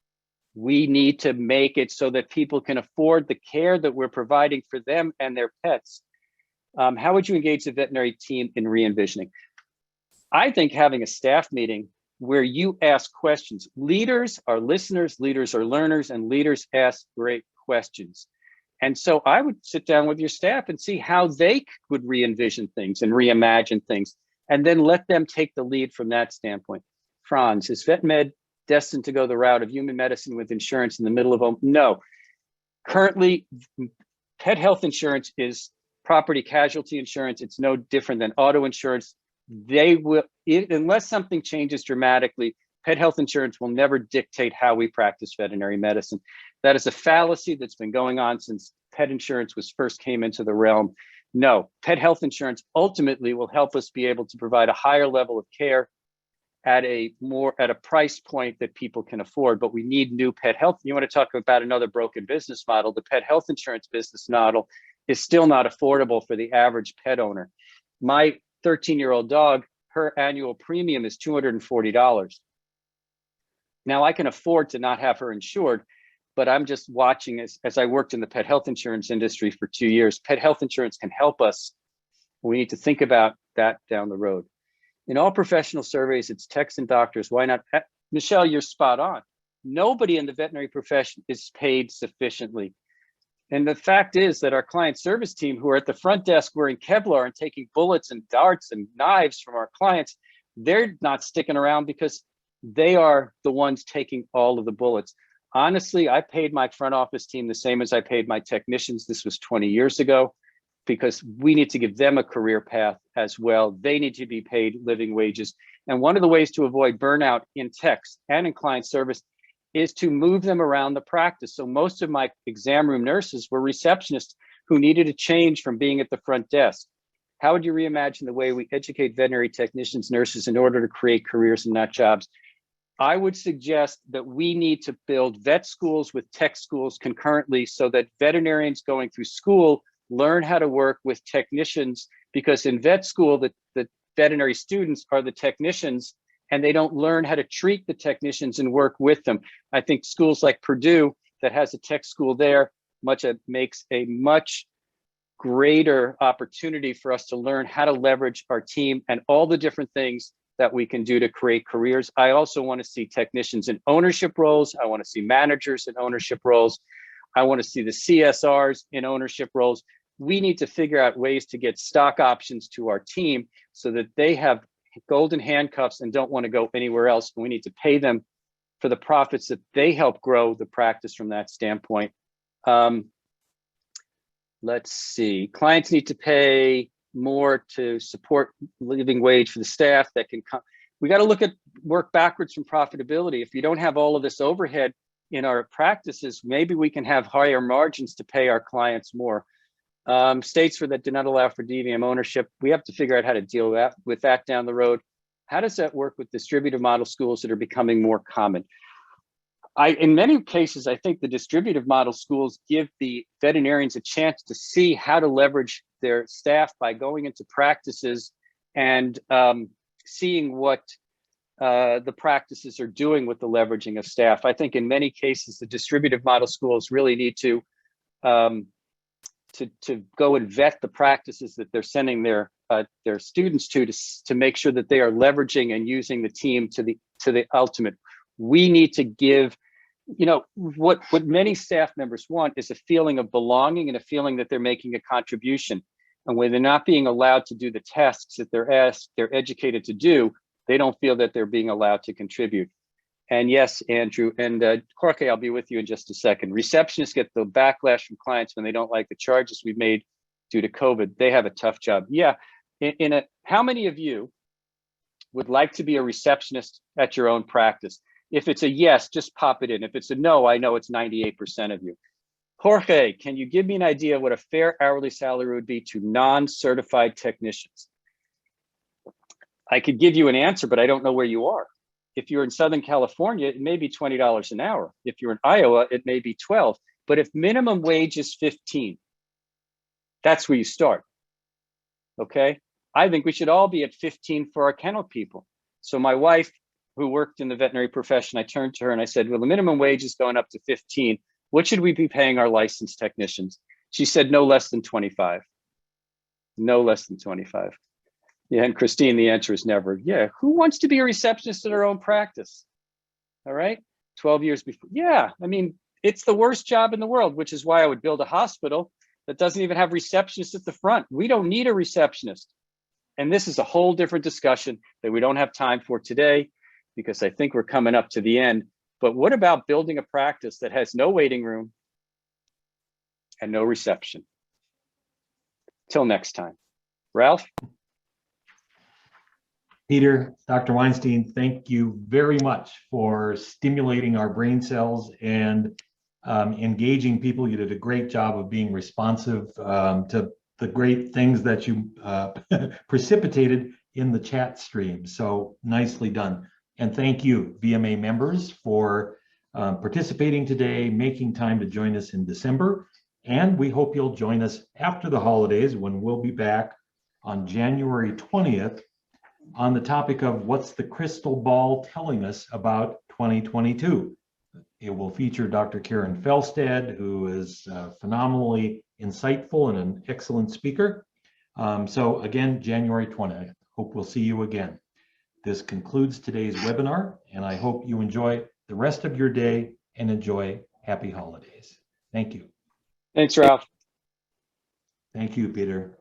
We need to make it so that people can afford the care that we're providing for them and their pets. How would you engage the veterinary team in re-envisioning? I think having a staff meeting where you ask questions. Leaders are listeners, leaders are learners, and leaders ask great questions. And so I would sit down with your staff and see how they would re-envision things and reimagine things, and then let them take the lead from that standpoint. Franz, is VetMed destined to go the route of human medicine with insurance in the middle of home? No. Currently, pet health insurance is property casualty insurance. It's no different than auto insurance. They will, unless something changes dramatically, pet health insurance will never dictate how we practice veterinary medicine. That is a fallacy that's been going on since pet insurance first came into the realm. No, pet health insurance ultimately will help us be able to provide a higher level of care at a price point that people can afford, but we need new pet health. You want to talk about another broken business model? The pet health insurance business model is still not affordable for the average pet owner. My 13-year-old dog, her annual premium is $240. Now I can afford to not have her insured, but I'm just watching as I worked in the pet health insurance industry for 2 years. Pet health insurance can help us. We need to think about that down the road. In all professional surveys, it's techs and doctors. Why not? Michelle, you're spot on. Nobody in the veterinary profession is paid sufficiently. And the fact is that our client service team, who are at the front desk wearing Kevlar and taking bullets and darts and knives from our clients, they're not sticking around because they are the ones taking all of the bullets. Honestly, I paid my front office team the same as I paid my technicians. This was 20 years ago, because we need to give them a career path as well. They need to be paid living wages. And one of the ways to avoid burnout in techs and in client service is to move them around the practice. So most of my exam room nurses were receptionists who needed a change from being at the front desk. How would you reimagine the way we educate veterinary technicians, nurses in order to create careers and not jobs? I would suggest that we need to build vet schools with tech schools concurrently so that veterinarians going through school learn how to work with technicians, because in vet school, the veterinary students are the technicians and they don't learn how to treat the technicians and work with them. I think schools like Purdue that has a tech school there makes a much greater opportunity for us to learn how to leverage our team and all the different things that we can do to create careers. I also want to see technicians in ownership roles. I want to see managers in ownership roles. I want to see the CSRs in ownership roles. We need to figure out ways to get stock options to our team so that they have golden handcuffs and don't want to go anywhere else. We need to pay them for the profits that they help grow the practice from that standpoint. Let's see, clients need to pay more to support living wage for the staff that can come. We got to work backwards from profitability. If you don't have all of this overhead in our practices, maybe we can have higher margins to pay our clients more. States that do not allow for DVM ownership, we have to figure out how to deal with that down the road. How does that work with distributive model schools that are becoming more common? In many cases, I think the distributive model schools give the veterinarians a chance to see how to leverage their staff by going into practices and seeing what the practices are doing with the leveraging of staff. I think in many cases, the distributive model schools really need to go and vet the practices that they're sending their students to make sure that they are leveraging and using the team to the ultimate. We need to give, what many staff members want is a feeling of belonging and a feeling that they're making a contribution. And when they're not being allowed to do the tasks that they're educated to do, they don't feel that they're being allowed to contribute. And yes, Andrew, and Jorge, I'll be with you in just a second. Receptionists get the backlash from clients when they don't like the charges we've made due to COVID. They have a tough job. Yeah, how many of you would like to be a receptionist at your own practice? If it's a yes, just pop it in. If it's a no, I know it's 98% of you. Jorge, can you give me an idea of what a fair hourly salary would be to non-certified technicians? I could give you an answer, but I don't know where you are. If you're in Southern California, it may be $20 an hour. If you're in Iowa, it may be 12. But if minimum wage is 15, that's where you start, okay? I think we should all be at 15 for our kennel people. So my wife, who worked in the veterinary profession, I turned to her and I said, well, the minimum wage is going up to 15. What should we be paying our licensed technicians? She said, no less than 25. No less than 25. Yeah, and Christine, the answer is never. Yeah, who wants to be a receptionist at their own practice? All right, 12 years before. Yeah, I mean, it's the worst job in the world, which is why I would build a hospital that doesn't even have receptionists at the front. We don't need a receptionist. And this is a whole different discussion that we don't have time for today, because I think we're coming up to the end. But what about building a practice that has no waiting room and no reception? Till next time. Ralph? Peter, Dr. Weinstein, thank you very much for stimulating our brain cells and engaging people. You did a great job of being responsive to the great things that you precipitated in the chat stream. So nicely done. And thank you, VMA members, for participating today, making time to join us in December. And we hope you'll join us after the holidays when we'll be back on January 20th on the topic of what's the crystal ball telling us about 2022. It will feature Dr. Karen Felstad, who is phenomenally insightful and an excellent speaker. So again, January 20th. Hope we'll see you again. This concludes today's webinar, and I hope you enjoy the rest of your day and enjoy happy holidays. Thank you. Thanks, Ralph. Thank you, Peter.